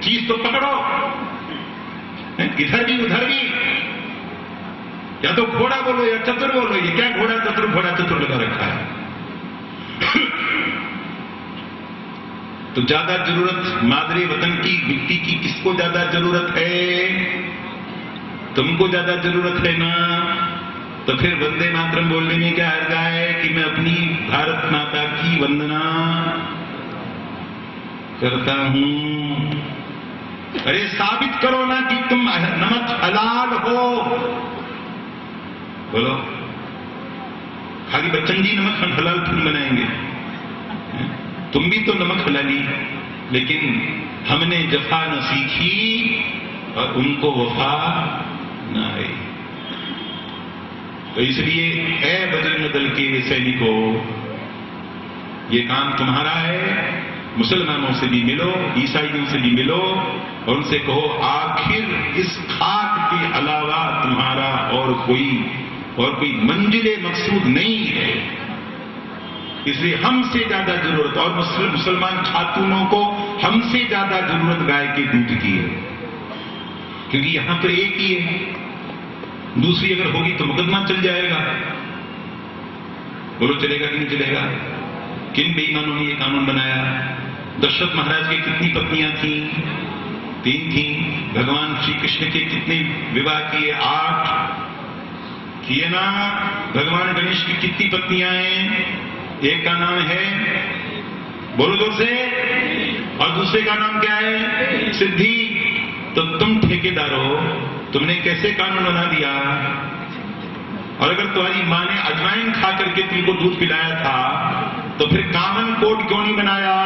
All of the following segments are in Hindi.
चीज तो पकड़ो, इधर भी उधर भी, या तो घोड़ा बोलो या चतुर बोलो। ये क्या घोड़ा चतुर लगा रखा है। तो ज्यादा जरूरत मादरे वतन की मिट्टी की किसको ज्यादा जरूरत है? तुमको ज्यादा जरूरत है ना। तो फिर वंदे मातरम बोलने में क्या हर्ज है कि मैं अपनी भारत माता की वंदना करता हूं। अरे साबित करो ना कि तुम नमक हलाल हो। बोलो, खाली बच्चन जी नमक हलाल क्यों बनाएंगे? तुम भी तो नमक हलाली, लेकिन हमने जफा न सीखी और उनको वफा न आई। तो इसलिए ऐ बजरंग दल के सैनिकों, ये काम तुम्हारा है। मुसलमानों से भी मिलो, ईसाइयों से भी मिलो और उनसे कहो आखिर इस खाक के अलावा तुम्हारा और कोई मंजिले मकसूद नहीं है। इसलिए हमसे ज्यादा जरूरत, और मुसलमान खातूनों को हमसे ज्यादा जरूरत गाय के दूध की है, क्योंकि यहां तो एक ही है। दूसरी अगर होगी तो मुकदमा चल जाएगा। बोलो चलेगा कि नहीं चलेगा? किन बेईमानों ने यह कानून बनाया? दशरथ महाराज की कितनी पत्नियां थी? 3 थी। भगवान श्री कृष्ण के कितने विवाह किए? 8 किए ना। भगवान गणेश की कितनी पत्नियां हैं? एक का नाम है, बोलो जोर से, और दूसरे का नाम क्या है? सिद्धि। तो तुम ठेकेदार हो, तुमने कैसे कानून बना दिया? और अगर तुम्हारी मां ने अजवाइन खा करके तुमको दूध पिलाया था, तो फिर कॉमन कोड क्यों नहीं बनाया?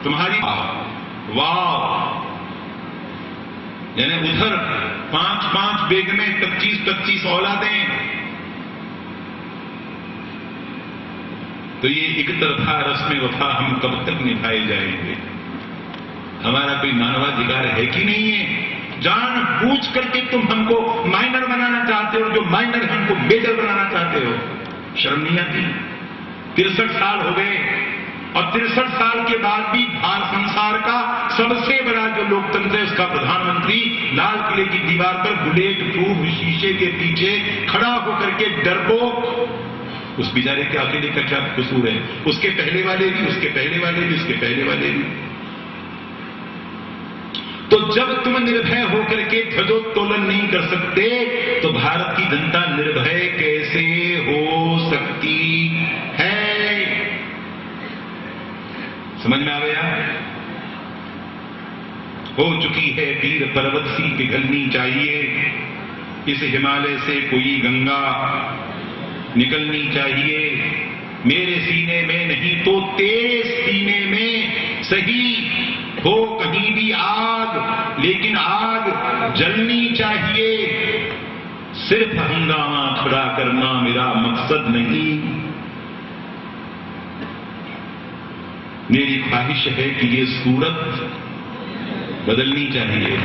तुम्हारी वाह, यानी उधर 5-5 बेग में 25-25 औलादें। तो ये एक तरफा रस्म वफा हम कब तक निभाए जाएंगे? हमारा कोई मानवाधिकार है कि नहीं है? जान बूझ करके तुम हमको माइनर बनाना चाहते हो, जो माइनर हमको मेजर बनाना चाहते हो। शर्म नहीं आती? 63 साल हो गए और 63 साल के बाद भी भारत संसार का सबसे बड़ा जो लोकतंत्र है, उसका प्रधानमंत्री लाल किले की दीवार पर बुलेट प्रूफ शीशे के पीछे खड़ा होकर के डरपोक, उस बेचारे के अकेले का क्या कसूर है? उसके पहले वाले भी, उसके पहले वाले भी, उसके पहले वाले भी। तो जब तुम निर्भय होकर के ध्वजोत्तोलन नहीं कर सकते, तो भारत की जनता निर्भय कैसे हो सकती है? समझ में आ गया? हो चुकी है वीर पर्वत सी पिघलनी चाहिए, इस हिमालय से कोई गंगा निकलनी चाहिए। मेरे सीने में नहीं तो तेरे सीने में सही हो कहीं भी आग, लेकिन आग जलनी चाहिए। सिर्फ हंगामा खड़ा करना मेरा मकसद नहीं। मेरी ख्वाहिश है कि ये सूरत बदलनी चाहिए।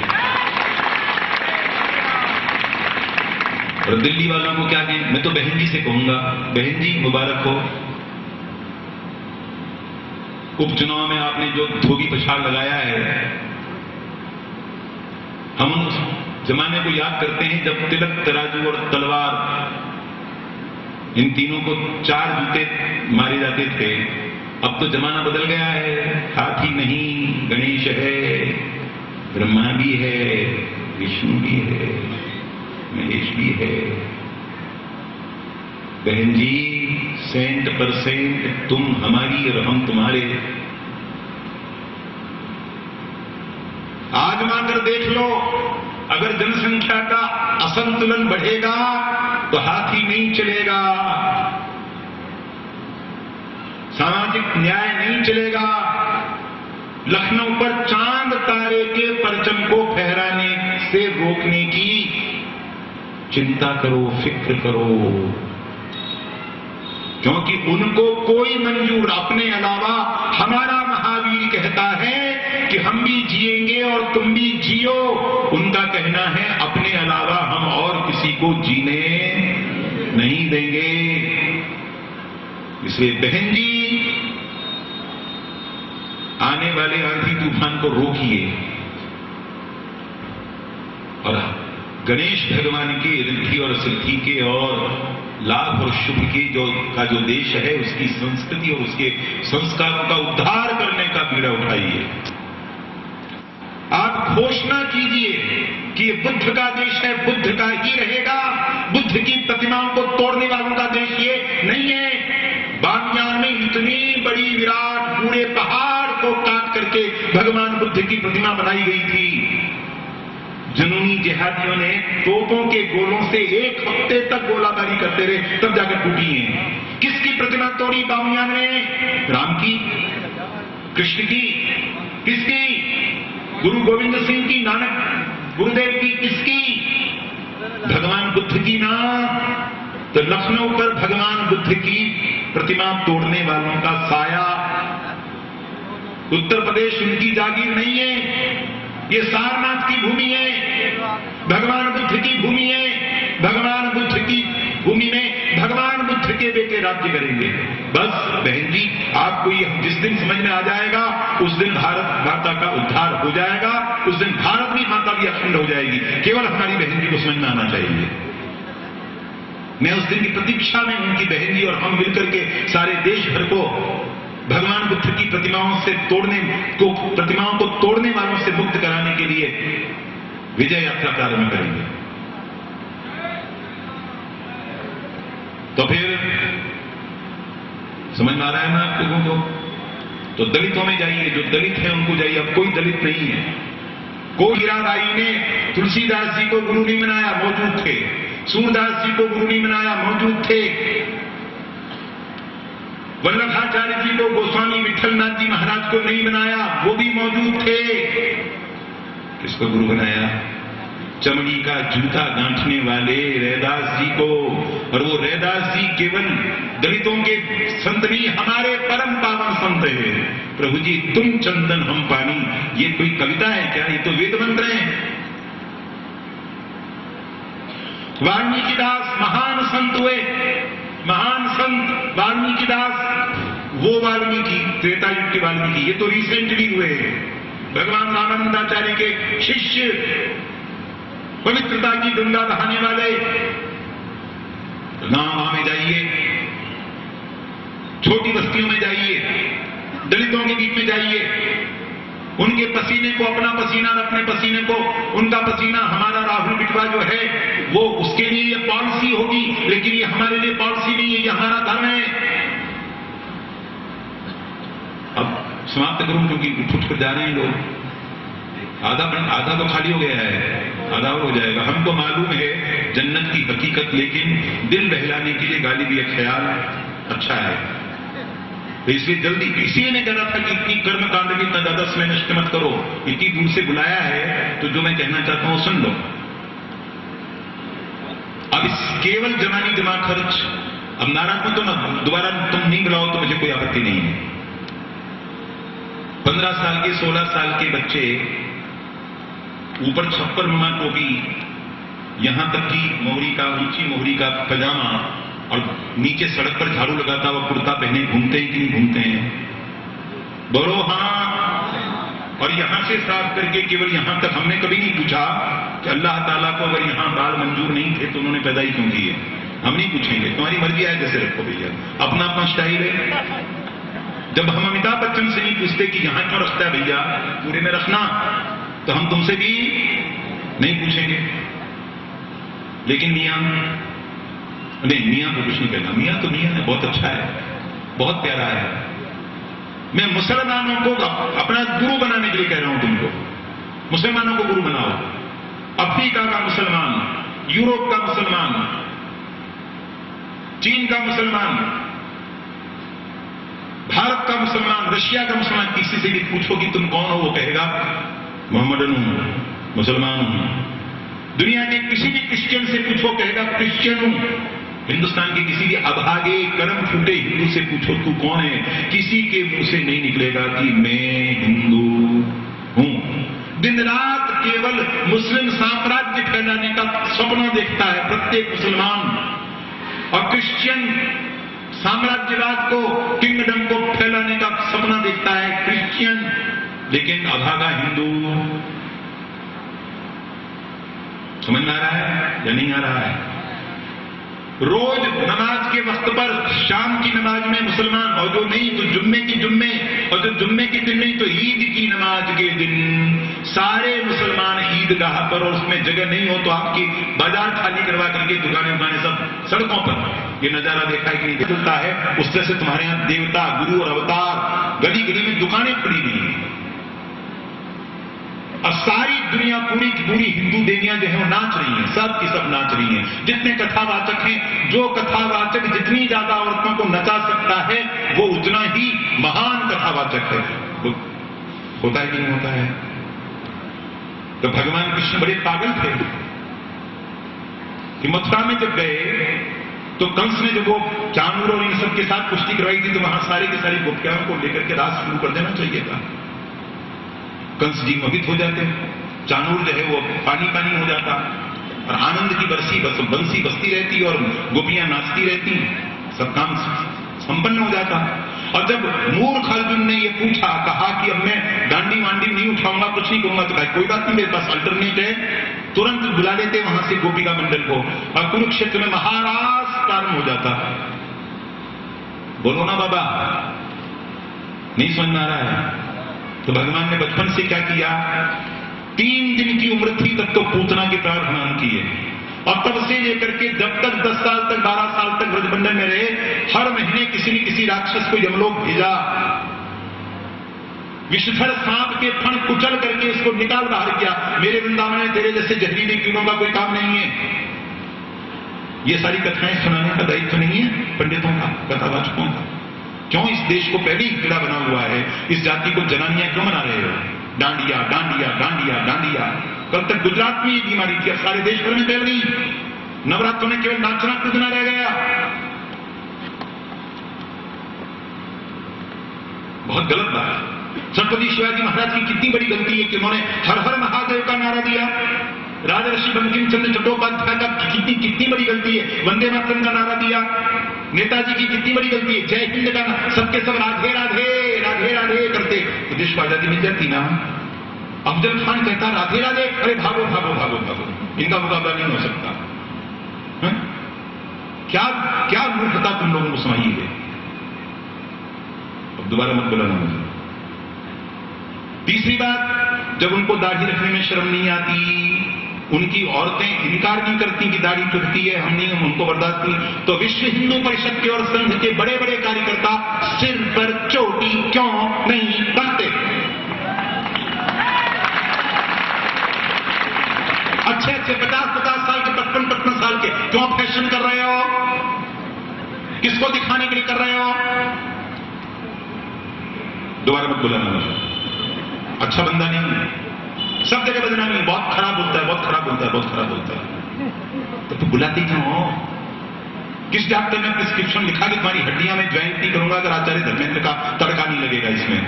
और दिल्ली वालों को क्या कहें? मैं तो बहन जी से कहूंगा, बहन जी मुबारक हो। उपचुनाव में आपने जो धोबी पछाड़ लगाया है, हम उस जमाने को याद करते हैं जब तिलक, तराजू और तलवार, इन तीनों को 4 जूते मारे जाते थे। अब तो जमाना बदल गया है। हाथी नहीं, गणेश है, ब्रह्मा भी है, विष्णु भी है, महेश भी है। बहन जी 100% तुम हमारी और हम तुम्हारे। आजमा कर देख लो, अगर जनसंख्या का असंतुलन बढ़ेगा तो हाथी नहीं चलेगा, सामाजिक न्याय नहीं चलेगा। लखनऊ पर चांद तारे के परचम को फहराने से रोकने की चिंता करो, फिक्र करो, क्योंकि उनको कोई मंजूर अपने अलावा। हमारा महावीर कहता है कि हम भी जिएंगे और तुम भी जियो। उनका कहना है अपने अलावा हम और किसी को जीने नहीं देंगे। इसलिए बहन जी, आने वाले आंधी तूफान को रोकिए। और गणेश भगवान के रिद्धि और सिद्धि के और लाभ और शुभ के जो देश है, उसकी संस्कृति और उसके संस्कारों का उद्धार करने का बीड़ा उठाइए। आप घोषणा कीजिए कि ये बुद्ध का देश है, बुद्ध का ही रहेगा। बुद्ध की प्रतिमाओं को तोड़ने वालों का देश ये नहीं है। बामियान में इतनी बड़ी विराट पूरे पहाड़ को काट करके भगवान बुद्ध की प्रतिमा बनाई गई थी। जुनूनी जिहादियों ने तोपों के गोलों से 1 हफ्ते तक गोलाबारी करते रहे, तब जाकर टूटी है। किसकी प्रतिमा तोड़ी बामियान में? राम की, कृष्ण की, किसकी? गुरु गोविंद सिंह की, नानक गुरुदेव की, किसकी? भगवान बुद्ध की ना। तो लखनऊ पर भगवान बुद्ध की प्रतिमा तोड़ने वालों का साया। उत्तर प्रदेश उनकी जागीर नहीं है, ये सारनाथ की भूमि है, भगवान बुद्ध की भूमि है। भगवान बुद्ध की भूमि में भगवान बुद्ध के बेटे राज्य करेंगे। बस बहन जी, आपको ये जिस दिन समझ में आ जाएगा, उस दिन भारत माता का उद्धार हो जाएगा। उस दिन भारत की माता भी अखंड हो जाएगी। केवल हमारी बहन जी को समझ में आना चाहिए। मैं उस दिन की प्रतीक्षा में उनकी बहन जी और हम मिलकर के सारे देश भर को भगवान बुद्ध की प्रतिमाओं को तोड़ने वालों से मुक्त कराने के लिए विजय यात्रा प्रारंभ करेंगे। तो फिर समझ में आ रहा है ना आप लोगों को? तो दलितों में जाइए, जो दलित है उनको जाइए। अब कोई दलित नहीं है। कोई हीराबाई ने तुलसीदास जी को गुरु नहीं बनाया, मौजूद थे। सूरदास जी को गुरु नहीं बनाया, मौजूद थे। वल्लभाचार्य जी को गोस्वामी विठलनाथ जी महाराज को नहीं बनाया, वो भी मौजूद थे। किसको गुरु बनाया? चमड़ी का जूता गांठने वाले रैदास जी को। और वो रैदास जी केवल दलितों के संत नहीं, हमारे परम पावन संत है। प्रभु जी तुम चंदन हम पानी, ये कोई कविता है क्या? ये तो वेद मंत्र है। वाल्मीकि दास महान संत हुए, महान संत वाल्मीकि दास। वो वाल्मीकि त्रेता युग के वाल्मीकि, ये तो रिसेंटली हुए हैं। भगवान रामानंदाचार्य के शिष्य, पवित्रता की गंगा बहाने वाले। गांव में जाइए, छोटी बस्तियों में जाइए, दलितों के बीच में जाइए, उनके पसीने को अपना पसीना और अपने पसीने को उनका पसीना। हमारा राहुल बिटवा जो है वो, उसके लिए ये पॉलिसी होगी, लेकिन ये हमारे लिए पॉलिसी नहीं है, ये हमारा धर्म है। अब समाप्त करूं क्योंकि उठ कर जा रहे हैं लोग। आधा तो खाली हो गया है, आधा और हो जाएगा। हमको मालूम है जन्नत की हकीकत, लेकिन दिल बहलाने के लिए गाली भी एक ख्याल अच्छा है। तो इसलिए जल्दी, इसी ने कहा था कि इतनी कर्म कांड की इतना ज्यादा समय नष्ट मत करो। इतनी दूर से बुलाया है तो जो मैं कहना चाहता हूं सुन लो। अब इस केवल जवानी जमा खर्च, अब नाराज मत हो ना, दोबारा तुम नहीं बुलाओ तो मुझे कोई आपत्ति नहीं है। 15 साल के 16 साल के बच्चे ऊपर छप्पर नुमा टोपी, यहां तक कि मोहरी का, ऊंची मोहरी का पजामा और नीचे सड़क पर झाड़ू लगाता हुआ कुर्ता पहने घूमते हैं कि नहीं घूमते हैं? बोलो हाँ। और यहां से साफ करके केवल यहां तक हमने कभी नहीं पूछा कि अल्लाह ताला को अगर यहां बाल मंजूर नहीं थे तो उन्होंने पैदा ही क्यों किए? हम नहीं पूछेंगे, तुम्हारी मर्जी आए जैसे रखो भैया, अपना अपना स्टाइल है। जब हम अमिताभ बच्चन से नहीं पूछते कि यहां क्यों रखता है भैया, पूरे में रखना, तो हम तुमसे भी नहीं पूछेंगे। लेकिन मियां नहीं, मियां को कुछ नहीं कहना। मियां तो मियां है, बहुत अच्छा है, बहुत प्यारा है। मैं मुसलमानों को अपना गुरु बनाने के लिए कह रहा हूं तुमको। मुसलमानों को गुरु बनाओ। अफ्रीका का मुसलमान, यूरोप का मुसलमान, चीन का मुसलमान, भारत का मुसलमान, रशिया का मुसलमान, किसी से भी पूछो कि तुम कौन हो, वो कहेगा मोहम्मदन हूं, मुसलमान हूं। दुनिया के किसी भी क्रिश्चियन से पूछो, कहेगा क्रिश्चियन हूं। हिंदुस्तान के किसी भी अभागे कर्म फूटे हिंदू से पूछो तू कौन है, किसी के मुंह से नहीं निकलेगा कि मैं हिंदू हूं। दिन रात केवल मुस्लिम साम्राज्य फैलाने का सपना देखता है प्रत्येक मुसलमान, और क्रिश्चियन साम्राज्यवाद को, किंगडम को फैलाने का सपना देखता है क्रिश्चियन। लेकिन अभागा हिंदू समझ में आ रहा है या नहीं आ रहा है? रोज नमाज के वक्त पर शाम की नमाज में मुसलमान, और जो नहीं तो जुम्मे की जुम्मे, और जो जुम्मे के दिन नहीं तो ईद की नमाज के दिन सारे मुसलमान ईदगाह पर, और उसमें जगह नहीं हो तो आपकी बाजार खाली करवा करके दुकानें उकानें सब सड़कों पर। ये नजारा देखा है कि नहीं देखता है? उससे से तुम्हारे यहां देवता, गुरु और अवतार, गली गली में दुकानें खुली नहीं है, और सारी दुनिया पूरी की पूरी हिंदू देवियां जो है वो नाच रही हैं, सब की सब नाच रही हैं। जितने कथावाचक हैं, जो कथावाचक जितनी ज्यादा औरतों को नचा सकता है वो उतना ही महान कथावाचक है। वो होता है कि नहीं होता है? तो भगवान कृष्ण बड़े पागल थे कि मथुरा में जब गए तो कंस ने जब वो चाणूर और इन सब के साथ कुश्ती करवाई थी तो वहां सारे की सारी गोपियाओं को लेकर के रास शुरू कर देना चाहिए था। कंस जी मोहित हो जाते, चाणूर जो है वो पानी पानी हो जाता, और आनंद की बंसी बसती रहती और गोपियां नाचती रहती, सब काम संपन्न हो जाता। और जब मूर्ख अर्जुन ने ये पूछा, कहा कि अब मैं डांडी वांडी नहीं उठाऊंगा, कुछ नहीं कहूंगा, तो कहा कोई बात नहीं, मेरे पास अल्टरनेट है, तुरंत बुला लेते वहां से गोपिका मंडल को, और कुरुक्षेत्र में महाराज प्रारंभ हो जाता। बोलो ना बाबा, नहीं समझ में आ रहा है? तो भगवान ने बचपन से क्या किया? 3 दिन की उम्र थी तब तो पूतना के प्राण हनन किए, और तब से लेकर के जब तक 10 साल तक 12 साल तक ब्रजमंडल में रहे, हर महीने किसी न किसी राक्षस को यमलोक भेजा, विषधर सांप के फण कुचल करके उसको निकाल बाहर किया। मेरे वृंदावन में तेरे जैसे जहरीले कीड़ों का कोई काम नहीं है। ये सारी कथाएं सुनाने का दायित्व नहीं है पंडितों का, कथावाचकों का? क्यों इस देश को पहले ही कीड़ा बना हुआ है? इस जाति को जनानियां क्यों बना रहे हो? डांडिया डांडिया डांडिया डांडिया, कल तक गुजरात में ये बीमारी थी, अब सारे देश भर में फैल गई। नवरात्रों में केवल नाचना कूदना रह गया। बहुत गलत बात है। छत्रपति शिवाजी महाराज की कितनी बड़ी गलती है कि उन्होंने हर हर महादेव का नारा दिया। राजर्षि बंकिम चंद्र चट्टोपाध्याय का कितनी बड़ी गलती है, वंदे मातरम का नारा दिया। नेताजी की कितनी बड़ी गलती है, जय हिंद का, सबके सब राधे राधे राधे राधे करते तो देश को आजादी मिल जाती ना। अफजल खान कहता राधे राधे, अरे भागो भागो भागो भागो, इनका मुकाबला नहीं हो सकता। है? क्या क्या मूर्खता तुम लोगों को समाई है। अब दोबारा मत बोलाना मुझे। तीसरी बात, जब उनको दाढ़ी रखने में शर्म नहीं आती, उनकी औरतें इनकार नहीं करती कि दाढ़ी टूटती है, हम नहीं, हम उनको बर्दाश्त नहीं, तो विश्व हिंदू परिषद के और संघ के बड़े बड़े कार्यकर्ता सिर पर चोटी क्यों नहीं बांधते? अच्छे अच्छे 50-50 साल के, 55-55 साल के क्यों फैशन कर रहे हो? किसको दिखाने के लिए कर रहे हो? दोबारा मत बोलाना मुझे, अच्छा बंदा नहीं है, सब जगह बदनामी, बहुत खराब बोलता है, बहुत खराब बोलता है, बहुत खराब बोलता है। तो बुलाती क्यों हो? किस डॉक्टर ने प्रिस्क्रिप्शन लिखा कि तुम्हारी हड्डियां में ज्वाइंट नहीं करूंगा अगर आचार्य धर्मेंद्र का तड़का नहीं लगेगा इसमें?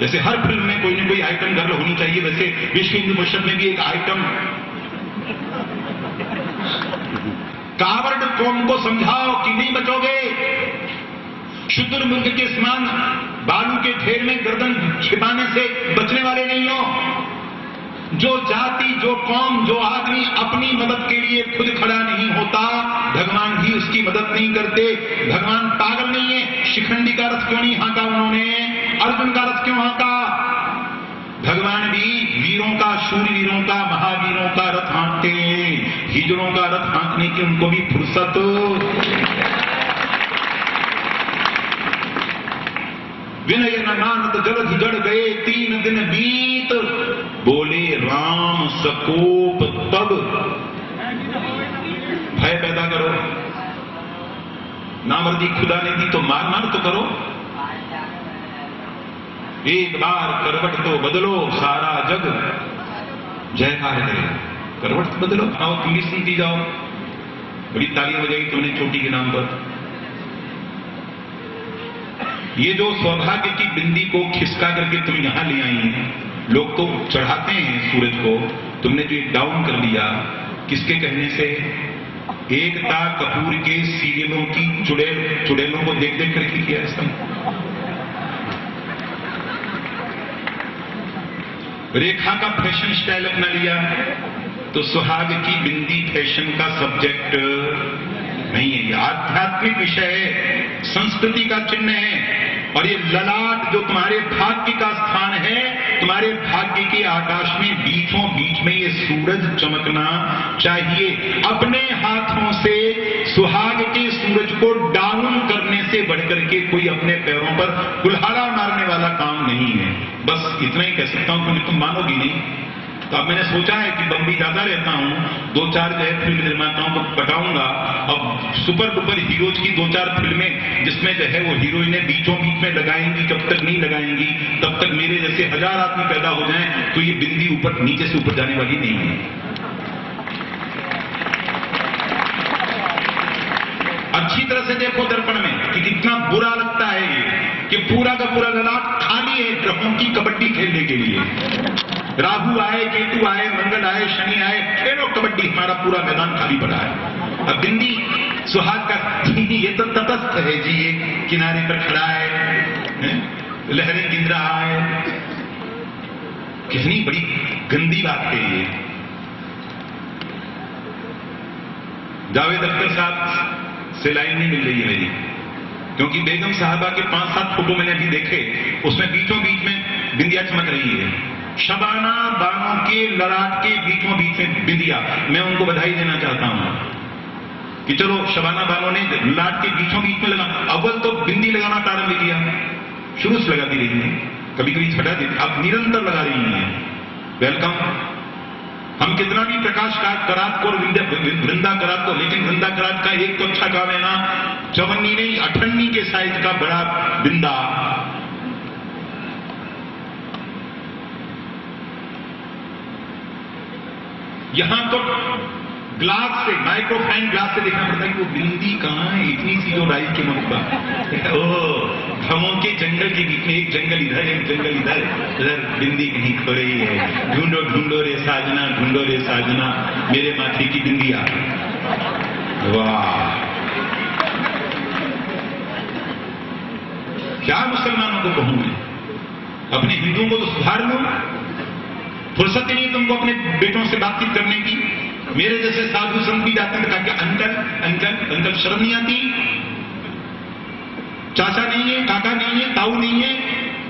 जैसे हर फिल्म में कोई ना कोई आइटम गर्ल होनी चाहिए, वैसे विश्व हिंदू परिषद में भी एक आइटम। कावड़ कौम को समझाओ कि नहीं बचोगे। शुतुरमुर्ग के समान बालू के ढेर में गर्दन छिपाने से बचने वाले नहीं हो। जो जाति, जो कौम, जो आदमी अपनी मदद के लिए खुद खड़ा नहीं होता, भगवान भी उसकी मदद नहीं करते। भगवान पागल नहीं है। शिखंडी का रथ क्यों नहीं हाँका उन्होंने? अर्जुन का रथ क्यों हाँका? भगवान भी वीरों का, शूरवीरों का, महावीरों का रथ हाँकते हैं। हिजड़ों का रथ हाँकने की उनको भी फुर्सत। विनय न मानत जलधि जड़ गए, 3 दिन बीत, बोले राम सकोप तब। भय पैदा करो, नामर्दी खुदा ने दी तो मार मार तो करो। एक बार करवट तो बदलो, सारा जग जयकार करे। करवट तो बदलो। आओ तुम भी सुनती जाओ, बड़ी तालियां बजाएगी तुमने चोटी के नाम पर। ये जो सौभाग्य की बिंदी को खिसका करके तुम यहां ले आई हैं, लोग तो चढ़ाते हैं सूरज को, तुमने जो डाउन कर दिया, किसके कहने से? एकता कपूर के सीरियलों की चुड़ैलों को देख देख करके किया ऐसा। रेखा का फैशन स्टाइल अपना लिया, तो सुहाग की बिंदी फैशन का सब्जेक्ट नहीं है। ये आध्यात्मिक विषय है, संस्कृति का चिन्ह है। और ये ललाट जो तुम्हारे भाग्य का स्थान है, तुम्हारे भाग्य के आकाश में बीचों बीच में ये सूरज चमकना चाहिए। अपने हाथों से सुहाग के सूरज को डाउन करने से बढ़कर के कोई अपने पैरों पर कुल्हाड़ा मारने वाला काम नहीं है। बस इतना ही कह सकता हूं, क्योंकि तुम मानोगे नहीं। तो अब मैंने सोचा है कि बम्बई ज्यादा रहता हूं, 2-4 जो है फिल्म निर्माताओं को पटाऊंगा। अब सुपर डुपर हीरोज की 2-4 फिल्में जिसमें जो है वो हीरोइनें बीचों बीच में लगाएंगी, जब तक नहीं लगाएंगी तब तक मेरे जैसे 1000 आदमी पैदा हो जाएं, तो ये बिंदी ऊपर नीचे से ऊपर जाने वाली नहीं है। अच्छी तरह से देखो दर्पण में कि कितना बुरा लगता है ये, कि पूरा का पूरा ललाट खाली है ग्रहों की कबड्डी खेलने के लिए। राहु आए, केतु आए, मंगल आए, शनि आए, खेलो कबड्डी, हमारा पूरा मैदान खाली पड़ा है। अब बिंदी सुहाग का ये तो तटस्थ है जी, ये किनारे पर खड़ा है, लहरें गिन रहा है। कितनी बड़ी गंदी बात है ये। जावेद अख्तर साहब से लाइन नहीं मिल रही है मेरी, क्योंकि बेगम साहबा के 5-7 फोटो मैंने अभी देखे, उसमें बीचों बीच में बिंदिया चमक रही है। शबाना बानों के ललाट के बीचों बीच में बिंदिया। मैं उनको बधाई देना चाहता हूं कि चलो शबाना बानों ने ललाट के बीचों बीच में लगा। अव्वल तो बिंदी लगाना प्रारंभ किया, शुरू से लगाती रही है, कभी कभी छटा देती, अब निरंतर लगा रही है। वेलकम। हम कितना भी प्रकाश करात को वृंदा करात को, लेकिन वृंदा करात का एक तो अच्छा काम है ना, 54 नहीं 58 के साइज का बड़ा बिंदा। यहां तो ग्लास से, माइक्रोफाइन ग्लास से देखना पड़ता है कि वो बिंदी कहां है, इतनी सी जो राइस के मुख पर। ओह, घमों के जंगल के बीच में एक जंगल इधर, एक जंगल इधर, इधर बिंदी कहीं खो रही है। ढूंढो ढूंढो रे साजना, ढूंढो रे साजना, मेरे माथे की बिंदिया। वाह, क्या मुसलमानों को कहूं मैं, अपने हिंदुओं को तो सुधार लो, फुर्सत ही नहीं तुमको अपने बेटों से बातचीत करने की। मेरे जैसे साधु संत भी जाते हैं, कहा कि अंकल अंकल अंकल, शर्म नहीं आती? चाचा नहीं है, काका नहीं है, ताऊ नहीं है,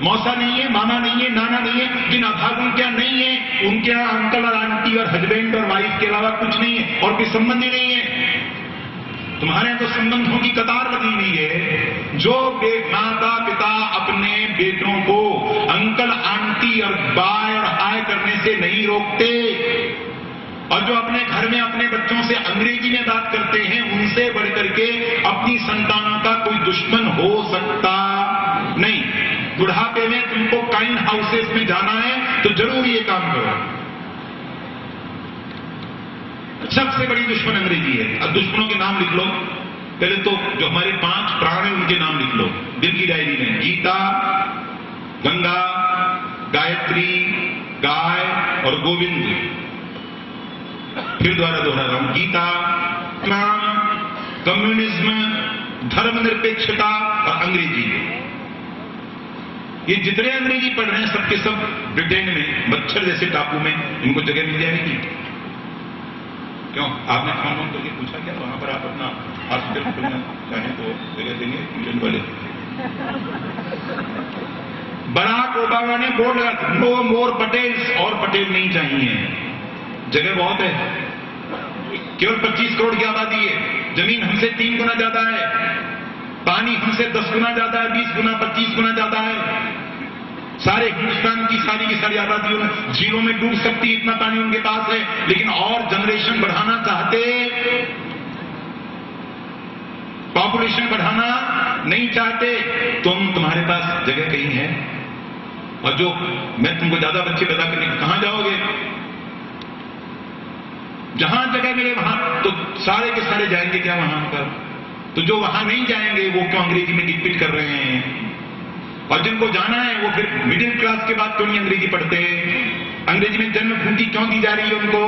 मौसा नहीं है, मामा नहीं है, नाना नहीं है, जिन अभागुन क्या नहीं है, उनके यहाँ अंकल और आंटी और हस्बैंड और वाइफ के अलावा कुछ नहीं है, और कोई संबंध ही नहीं है। तुम्हारे यहाँ तो संबंधों की कतार लगी हुई है। जो माता पिता अपने बेटों को अंकल आंटी और बाय और हाय करने से नहीं रोकते, और जो अपने घर में अपने बच्चों से अंग्रेजी में बात करते हैं, उनसे बढ़कर के अपनी संतानों का कोई दुश्मन हो सकता नहीं। बुढ़ापे में तुमको काइंड हाउसेस में जाना है तो जरूर ये काम करो। सबसे बड़ी दुश्मन अंग्रेजी है। अब दुश्मनों के नाम लिख लो। पहले तो जो हमारे 5 प्राण हैं उनके नाम लिख लो दिल की डायरी में। गीता, गंगा, गायत्री, गाय और गोविंद। फिर दोबारा दोहरा रहा हूं, गीता, क्राम, कम्युनिज्म, धर्मनिरपेक्षता और अंग्रेजी। ये जितने अंग्रेजी पढ़ रहे हैं सबके सब ब्रिटेन में मच्छर जैसे टापू में इनको जगह मिल जाएगी। क्यों? आपने फोन करके पूछा क्या वहां पर आप अपना हॉस्पिटल खोलना चाहें तो जगह देंगे इंग्लैंड वाले? बराक ओबामा ने बोर्ड लगा, नो मोर पटेल्स, और पटेल नहीं चाहिए, जगह बहुत है। केवल 25 करोड़ की आबादी है, जमीन हमसे 3 गुना ज्यादा है, पानी हमसे 10 गुना ज्यादा है, 20 गुना 25 गुना ज्यादा है। सारे हिंदुस्तान की सारी आबादी झीलों में डूब सकती, इतना पानी उनके पास है, लेकिन और जनरेशन बढ़ाना चाहते, पॉपुलेशन बढ़ाना नहीं चाहते। तुम्हारे पास जगह कहीं है? और जो मैं तुमको ज्यादा बच्चे पैदा करने कहां जाओगे? जहां जगह मिले वहां तो सारे के सारे जाएंगे क्या वहां पर? तो जो वहां नहीं जाएंगे वो क्यों अंग्रेजी में गिटपिट कर रहे हैं? और जिनको जाना है वो फिर मिडिल क्लास के बाद क्यों नहीं अंग्रेजी पढ़ते? अंग्रेजी में जन्मभूमि क्यों दी जा रही है उनको?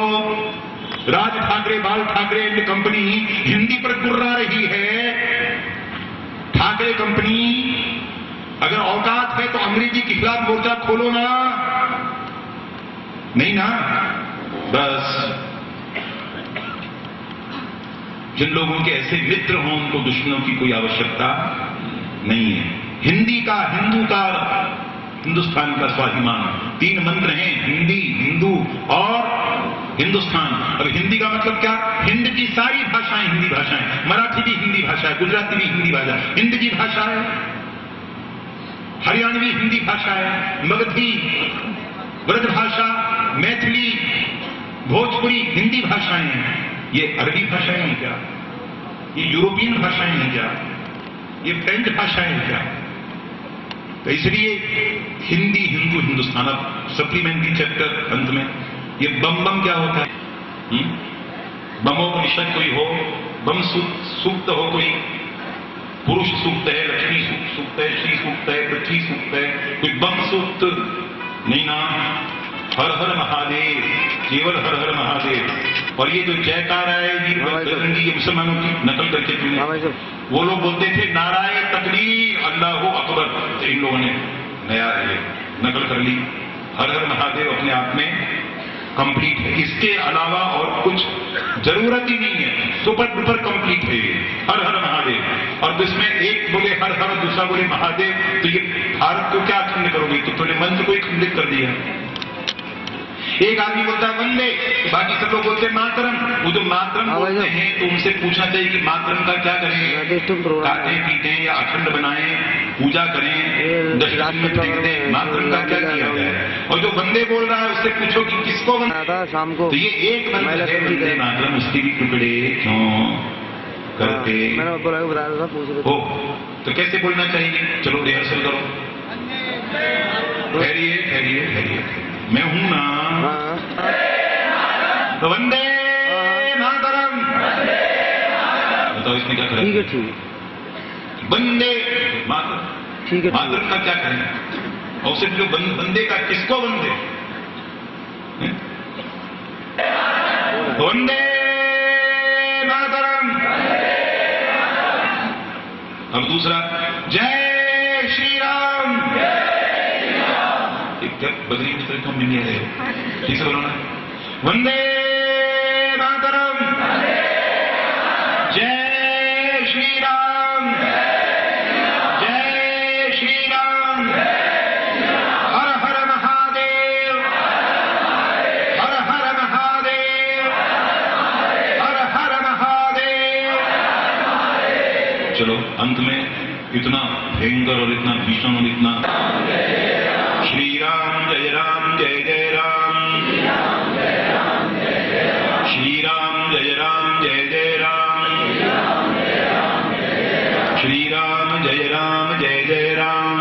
राज ठाकरे, बाल ठाकरे एंड कंपनी हिंदी पर गुर्रा रही है। ठाकरे कंपनी अगर औकात है तो अंग्रेजी के खिलाफ मोर्चा खोलो ना। नहीं ना। बस जिन लोगों के ऐसे मित्र हों उनको दुश्मनों की कोई आवश्यकता नहीं है। हिंदी का, हिंदू का, हिंदुस्तान का स्वाभिमान, 3 मंत्र हैं, हिंदी, हिंदू और हिंदुस्तान। अब हिंदी का मतलब क्या? हिंद की सारी भाषाएं हिंदी भाषाएं, मराठी भी हिंदी भाषा है, गुजराती भी हिंदी भाषा, हिंद की भाषा है, हरियाणवी हिंदी भाषा है, मगधी, ब्रजभाषा, मैथिली, भोजपुरी हिंदी भाषाएं हैं। ये अरबी भाषाएं हैं क्या? ये यूरोपियन भाषाएं हैं क्या? ये फ्रेंच भाषाएं हैं क्या? तो इसलिए हिंदी, हिंदू, हिंदुस्तान। अब सप्लीमेंट्री चैप्टर अंत में ये बम क्या होता है? बमोपनिषद कोई हो, बम सूक्त हो, कोई पुरुष सूक्त है, लक्ष्मी सूक्त है, श्री सूक्त है, पृथ्वी सूक्त है, कोई बम सूक्त नहीं ना। हर हर महादेव, केवल हर हर महादेव। और ये जो जयकारा है ये मुसलमानों की नकल करके तुमने, वो लोग बोलते थे नारायण तकबीर अल्लाहु अकबर, तो इन लोगों ने नया नकल कर ली। हर हर महादेव अपने आप में कंप्लीट है, इसके अलावा और कुछ जरूरत ही नहीं है, सुपर डुपर कंप्लीट है हर हर महादेव। और जिसमें एक बोले हर हर, दूसरा बोले महादेव, तो ये भारत को क्या खंड करोगे? तो तुमने मंत्र को ही खंडित कर दिया। एक आदमी बोलता है वंदे, बाकी सब लोग बोलते हैं मातरम। वो जो मातरम बोलते हैं तो उनसे पूछना चाहिए कि मातरम का क्या करें? काटे पीटे या अखंड बनाएं, पूजा करें, डस्टबिन में फेंक दें, मातरम का क्या किया जाए? और जो वंदे बोल रहा है उससे पूछो कि किसको वंदे? शाम को। तो ये एक मंत्र है वंदे मातरम, उसके भी टुकड़े क्यों करते हो? तो कैसे बोलना चाहिए? चलो रिहर्सल करो। ठहरिए ठहरिए ठहरिए, मैं हूं ना। तो वंदे मातरम बताओ, इसमें क्या करें? ठीक है, ठीक है, वंदे मातरम। ठीक है, मातरम का क्या करें? और सिर्फ जो वंदे का, किसको वंदे? वंदे मातरम। अब दूसरा, जय श्री राम। क्या बदली में तो नहीं आ रहे हो? ठीक से बोलो ना। वंदे मातरम, जय श्री राम, जय श्री राम, हर हर महादेव, हर हर महादेव, हर हर महादेव। चलो अंत में इतना भयंकर और इतना भीषण और इतना श्री राम जय राम जय जय राम, श्री राम जय राम जय जय राम, श्री राम जय राम जय जय राम,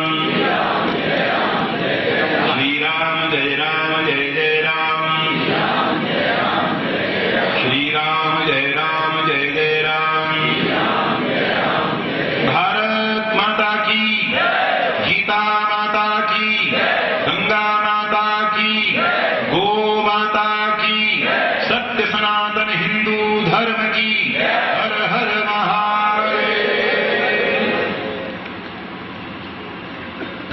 श्री राम जय राम जय जय राम, श्री राम जय राम जय जय राम। भारत माता की, गीता माता की, गंगा माता की, गो माता की, सत्य सनातन हिंदू धर्म की, हर हर महादेव।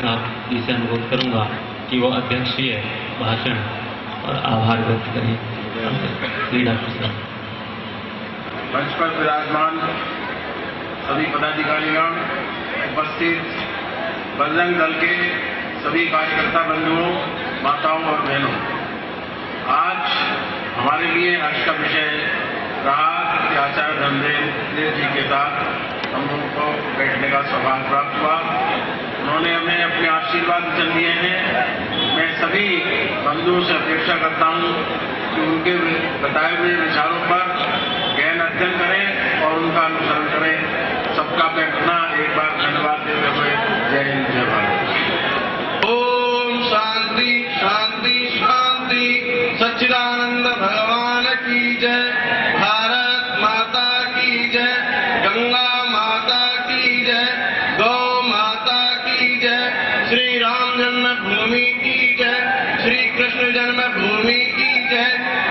आप इसे अनुरोध करूंगा कि वो अध्यक्षीय भाषण और आभार व्यक्त करें। मंच पर विराजमान सभी पदाधिकारीगण, उपस्थित बजरंग दल के सभी कार्यकर्ता बंधुओं, माताओं और बहनों, आज हमारे लिए हर्ष का विषय रहा कि आचार्य धर्मदेव जी के साथ हम लोगों को बैठने का सौभाग्य प्राप्त हुआ। उन्होंने हमें अपने आशीर्वाद वचन दिए हैं। मैं सभी बंधुओं से अपेक्षा करता हूं कि उनके बताए हुए विचारों पर गहन अध्ययन करें और उनका अनुसरण करें। सबका मैं पुनः एक बार धन्यवाद देते हुए जय हिंद जय भारत। ओम शांति शांति शांति। सच्चिदानंद भगवान की जय। भारत माता की जय। गंगा माता की जय। गौ माता की जय। श्री राम जन्मभूमि की जय। श्री कृष्ण जन्मभूमि की जय।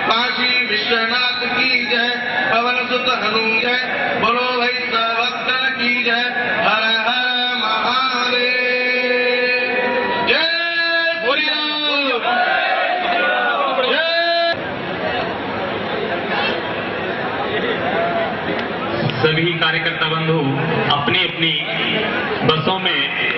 काशी विश्वनाथ की जय। पवन सुत हनुमान जय। बोलो भाई सर्वत्र की जय। हर हर महादेव। जय श्री राम। सभी कार्यकर्ता बंधु अपनी अपनी बसों में